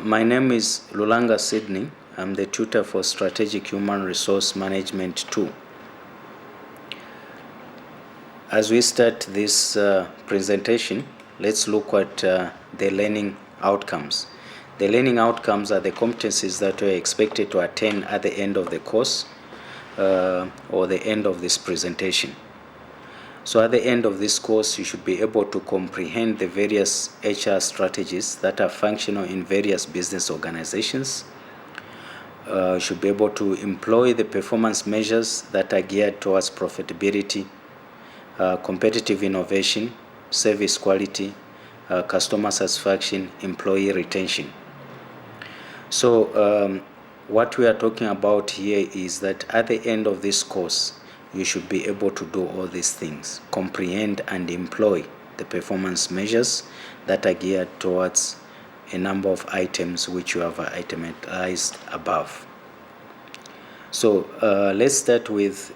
My name is Lulanga Sydney. I'm the tutor for Strategic Human Resource Management 2. As we start this presentation, let's look at the learning outcomes. The learning outcomes are the competencies that we're expected to attain at the end of the course or the end of this presentation. So at the end of this course, you should be able to comprehend the various HR strategies that are functional in various business organizations. You should be able to employ the performance measures that are geared towards profitability, competitive innovation, service quality, customer satisfaction, employee retention. So what we are talking about here is that at the end of this course, you should be able to do all these things, comprehend and employ the performance measures that are geared towards a number of items which you have itemized above. So let's start with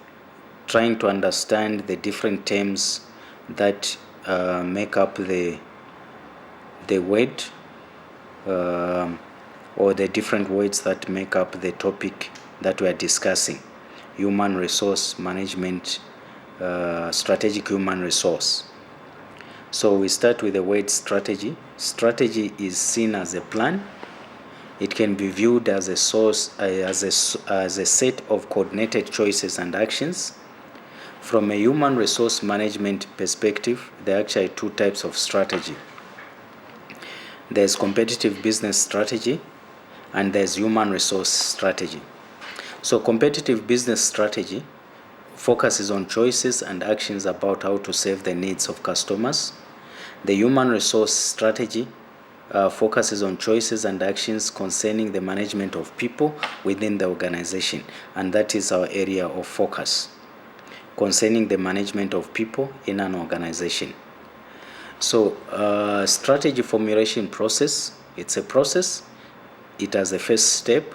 trying to understand the different terms that make up the word or the different words that make up the topic that we are discussing. Human resource management, strategic human resource. So we start with the word strategy. Strategy is seen as a plan. It can be viewed as a source, as a set of coordinated choices and actions. From a human resource management perspective, there are actually two types of strategy. There's competitive business strategy and there's human resource strategy. So competitive business strategy focuses on choices and actions about how to serve the needs of customers. The human resource strategy focuses on choices and actions concerning the management of people within the organization, and that is our area of focus, concerning the management of people in an organization. So strategy formulation process, it's a process. It has a first step.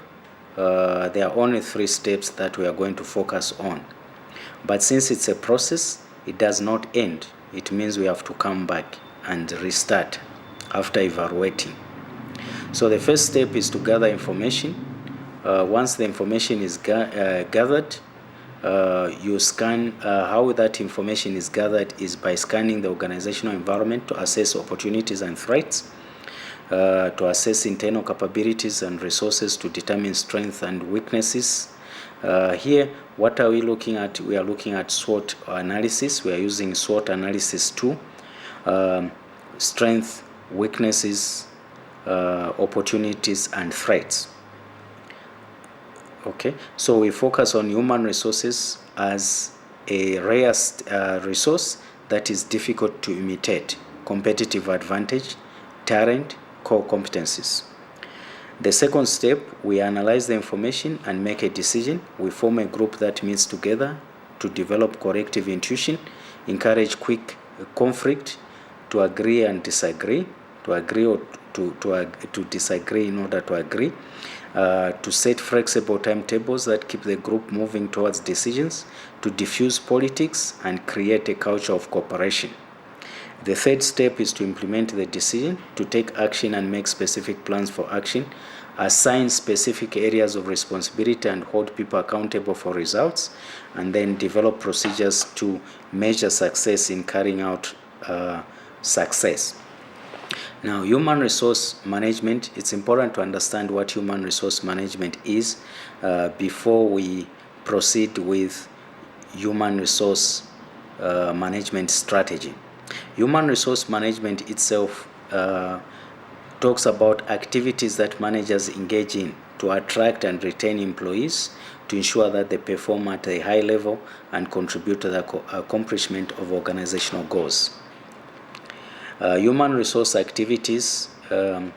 There are only 3 steps that we are going to focus on. But since it's a process, it does not end. It means we have to come back and restart after evaluating. So the first step is to gather information. Once the information is gathered, you scan. How that information is gathered is by scanning the organizational environment to assess opportunities and threats, to assess internal capabilities and resources, to determine strengths and weaknesses. Here, what are we looking at? We are looking at SWOT analysis. We are using SWOT analysis 2. Strengths, weaknesses, opportunities, and threats. Okay, so we focus on human resources as a rare resource that is difficult to imitate, competitive advantage, talent, core competencies. The second step, we analyze the information and make a decision. We form a group that meets together to develop corrective intuition, encourage quick conflict, to agree and disagree, to agree or to disagree in order to agree, to set flexible timetables that keep the group moving towards decisions, to diffuse politics and create a culture of cooperation. The third step is to implement the decision, to take action and make specific plans for action, assign specific areas of responsibility and hold people accountable for results, and then develop procedures to measure success in carrying out success. Now, human resource management, it's important to understand what human resource management is before we proceed with human resource management strategy. Human resource management itself talks about activities that managers engage in to attract and retain employees, to ensure that they perform at a high level and contribute to the accomplishment of organizational goals. Human resource activities, there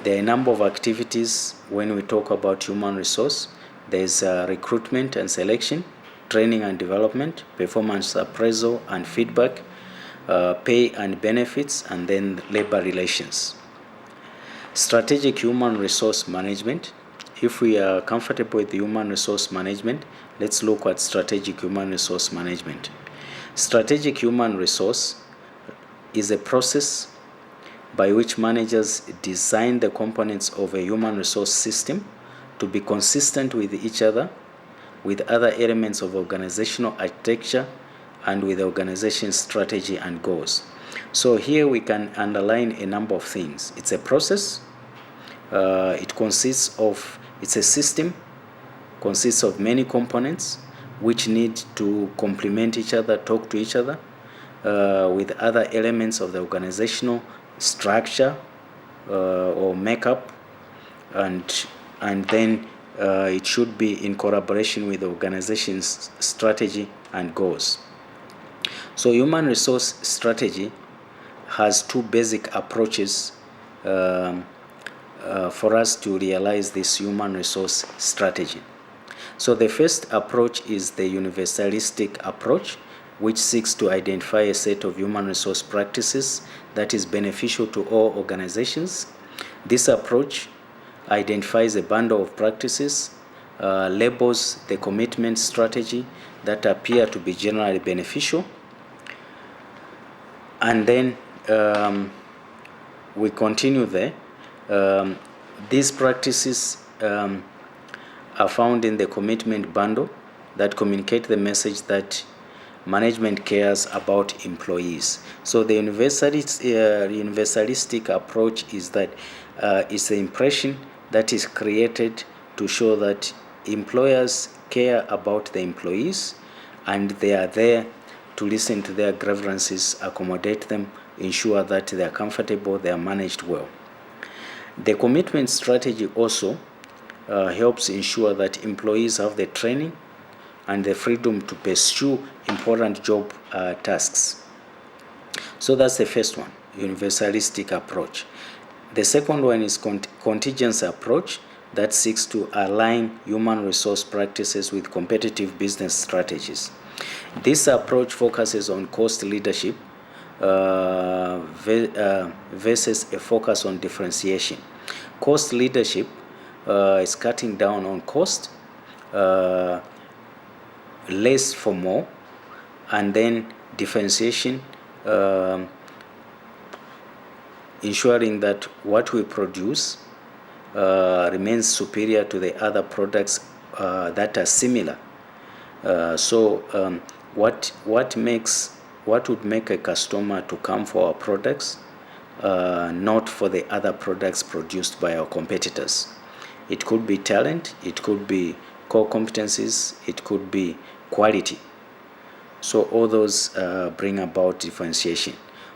are a number of activities when we talk about human resource. There's recruitment and selection, training and development, performance appraisal and feedback, pay and benefits, and then labor relations. Strategic human resource management. If we are comfortable with human resource management, let's look at strategic human resource management. Strategic human resource is a process by which managers design the components of a human resource system to be consistent with each other, with other elements of organizational architecture, and with the organization's strategy and goals. So here we can underline a number of things. It's a process. It's a system, consists of many components which need to complement each other, talk to each other, with other elements of the organizational structure or makeup, and then it should be in collaboration with the organization's strategy and goals. So human resource strategy has two basic approaches for us to realize this human resource strategy. So the first approach is the universalistic approach, which seeks to identify a set of human resource practices that is beneficial to all organizations. This approach identifies a bundle of practices, labels the commitment strategy that appear to be generally beneficial, and then we continue there. These practices are found in the commitment bundle that communicate the message that management cares about employees. So the universalistic approach is that it's the impression that is created to show that employers care about the employees and they are there to listen to their grievances, accommodate them, ensure that they are comfortable, they are managed well. The commitment strategy also helps ensure that employees have the training and the freedom to pursue important job tasks. So that's the first one, universalistic approach. The second one is contingency approach that seeks to align human resource practices with competitive business strategies. This approach focuses on cost leadership versus a focus on differentiation. Cost leadership is cutting down on cost, less for more, and then differentiation, ensuring that what we produce remains superior to the other products that are similar. What would make a customer to come for our products, not for the other products produced by our competitors? It could be talent, it could be core competencies, it could be quality. So all those bring about differentiation.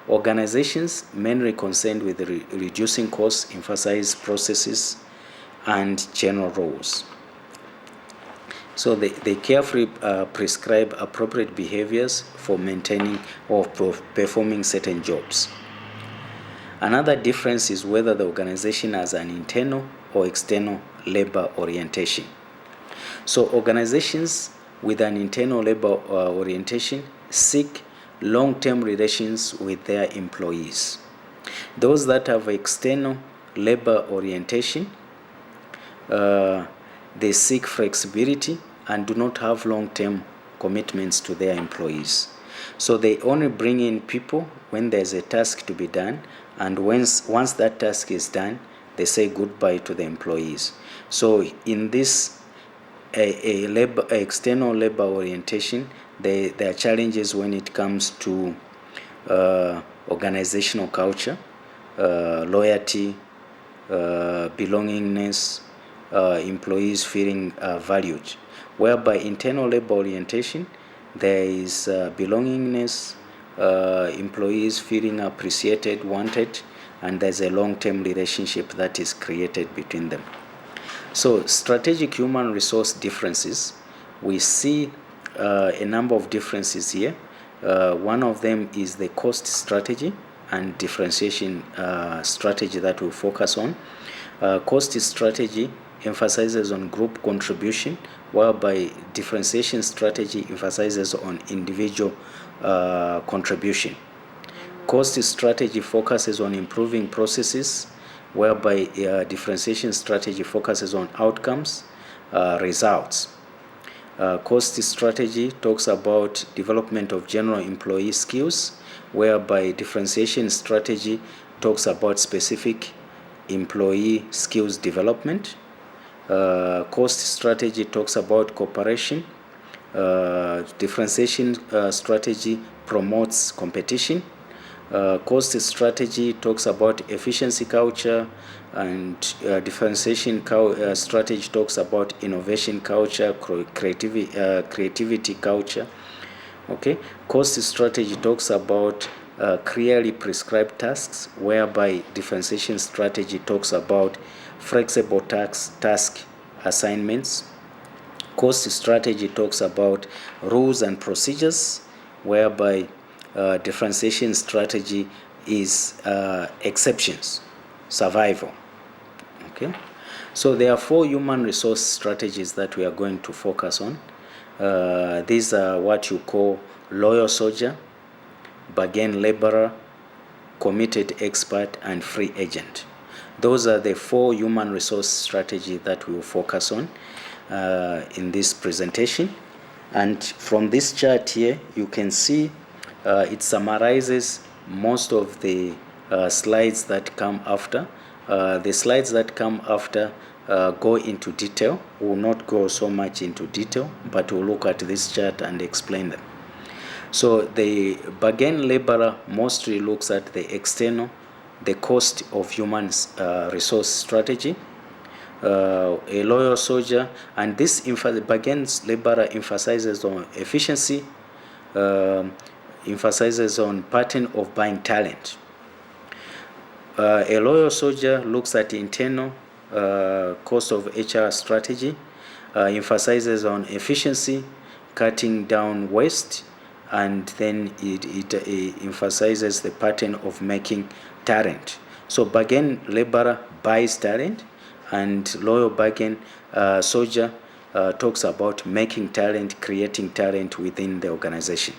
Organizations mainly concerned with reducing costs emphasize processes and general roles. So they carefully prescribe appropriate behaviors for maintaining or performing certain jobs. Another difference is whether the organization has an internal or external labor orientation. So organizations with an internal labor orientation seek long-term relations with their employees. Those that have external labor orientation, they seek flexibility and do not have long-term commitments to their employees. So they only bring in people when there's a task to be done, and once that task is done, they say goodbye to the employees. So in this external labor orientation, there are challenges when it comes to organizational culture, loyalty, belongingness, employees feeling valued. Whereby internal labor orientation, there is belongingness, employees feeling appreciated, wanted, and there's a long-term relationship that is created between them. So strategic human resource differences, we see a number of differences here. One of them is the cost strategy and differentiation strategy that we'll focus on. Cost strategy emphasizes on group contribution, whereby differentiation strategy emphasizes on individual contribution. Cost strategy focuses on improving processes, whereby differentiation strategy focuses on outcomes, results. Cost strategy talks about development of general employee skills, whereby differentiation strategy talks about specific employee skills development. Cost strategy talks about cooperation. Differentiation strategy promotes competition. Cost strategy talks about efficiency culture, and differentiation strategy talks about innovation culture, creativity culture. Okay, cost strategy talks about clearly prescribed tasks, whereby differentiation strategy talks about flexible task assignments. Cost strategy talks about rules and procedures, whereby differentiation strategy is exceptions, survival. Okay, so there are 4 human resource strategies that we are going to focus on. These are what you call loyal soldier, bargain laborer, committed expert, and free agent. Those are the 4 human resource strategies that we will focus on in this presentation. And from this chart here, you can see it summarizes most of the slides that come after. The slides that come after go into detail. We will not go so much into detail, but we'll look at this chart and explain them. So the bargain laborer mostly looks at the external, the cost of human resource strategy. A loyal soldier, and this bargain laborer emphasizes on efficiency, emphasizes on pattern of buying talent. A loyal soldier looks at internal cost of HR strategy, emphasizes on efficiency, cutting down waste, and then it emphasizes the pattern of making talent. So bargain laborer buys talent, and loyal bargain soldier talks about making talent, creating talent within the organization.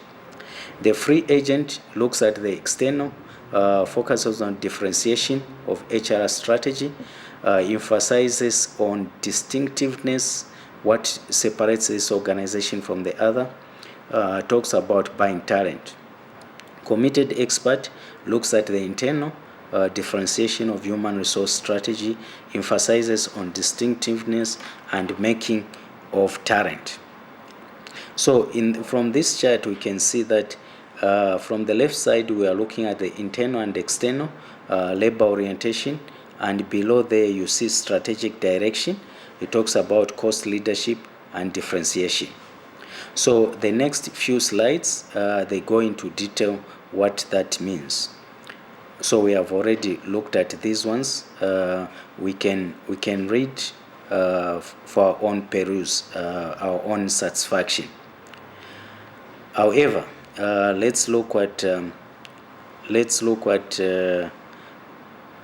The free agent looks at the external, focuses on differentiation of HR strategy, emphasizes on distinctiveness, what separates this organization from the other, talks about buying talent. Committed expert looks at the internal, differentiation of human resource strategy, emphasizes on distinctiveness and making of talent. So from this chart, we can see that from the left side, we are looking at the internal and external labor orientation, and below there you see strategic direction. It talks about cost leadership and differentiation. So the next few slides, they go into detail what that means. So we have already looked at these ones. We can read for our own peruse, our own satisfaction. However, let's look at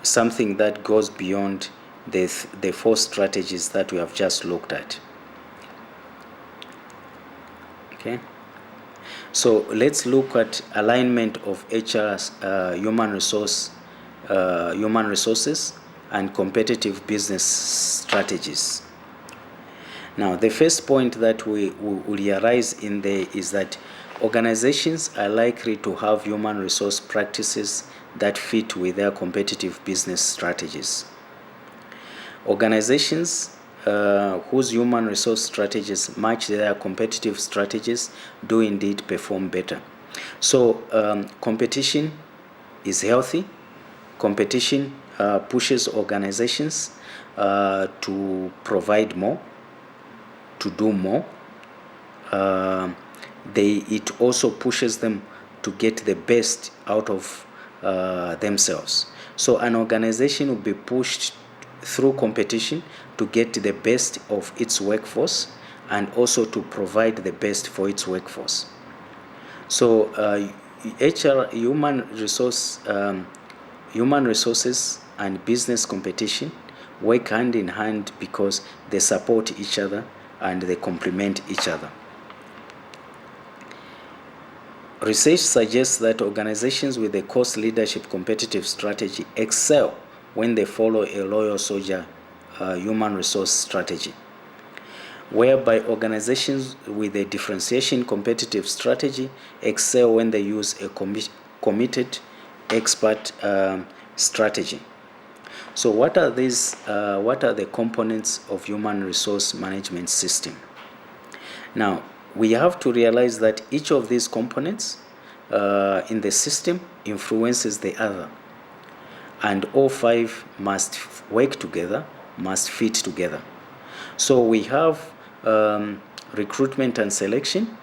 something that goes beyond the 4 strategies that we have just looked at. Okay. So let's look at alignment of HR's human resources and competitive business strategies. Now, the first point that we will realize in there is that organizations are likely to have human resource practices that fit with their competitive business strategies. Organizations whose human resource strategies match their competitive strategies do indeed perform better. So competition is healthy. Competition pushes organizations to provide more, to do more. It also pushes them to get the best out of themselves. So an organization will be pushed through competition to get the best of its workforce and also to provide the best for its workforce. So human resources and business competition work hand in hand because they support each other and they complement each other. Research suggests that organizations with a cost leadership competitive strategy excel when they follow a loyal soldier human resource strategy, whereby organizations with a differentiation competitive strategy excel when they use a committed expert Strategy. So what are these? What are the components of human resource management system? Now, we have to realize that each of these components in the system influences the other, and all five must work together, must fit together. So we have recruitment and selection,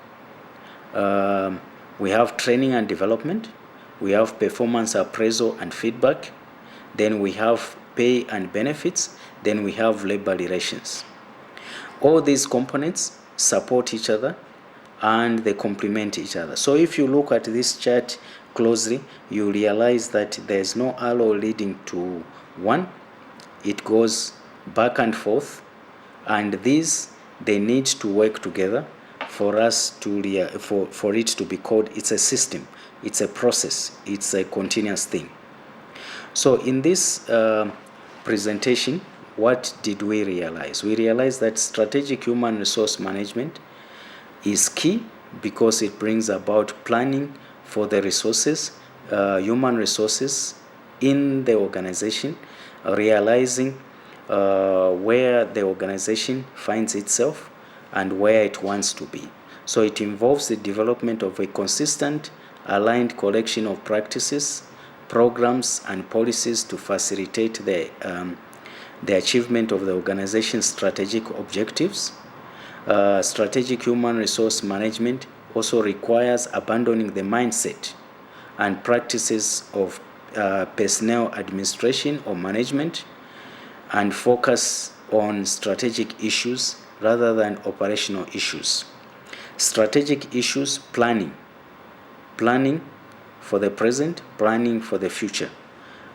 we have training and development, we have performance appraisal and feedback, then we have pay and benefits, then we have labor relations. All these components support each other and they complement each other. So if you look at this chart closely, you realize that there's no arrow leading to one. It goes back and forth, and these, they need to work together for us to for it to be called, it's a system, it's a process, it's a continuous thing. So in this presentation, what did we realize? We realized that strategic human resource management is key because it brings about planning for the resources, human resources in the organization, realizing where the organization finds itself and where it wants to be. So it involves the development of a consistent, aligned collection of practices, programs, and policies to facilitate the achievement of the organization's strategic objectives. Strategic human resource management also requires abandoning the mindset and practices of personnel administration or management, and focus on strategic issues rather than operational issues. Strategic issues: planning for the present, planning for the future,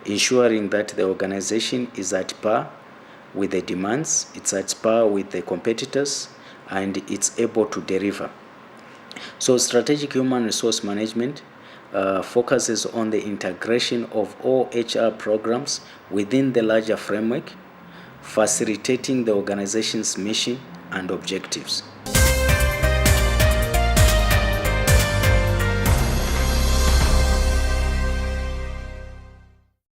ensuring that the organization is at par with the demands, it's at par with the competitors, and it's able to deliver. So strategic human resource management focuses on the integration of all HR programs within the larger framework, facilitating the organization's mission and objectives.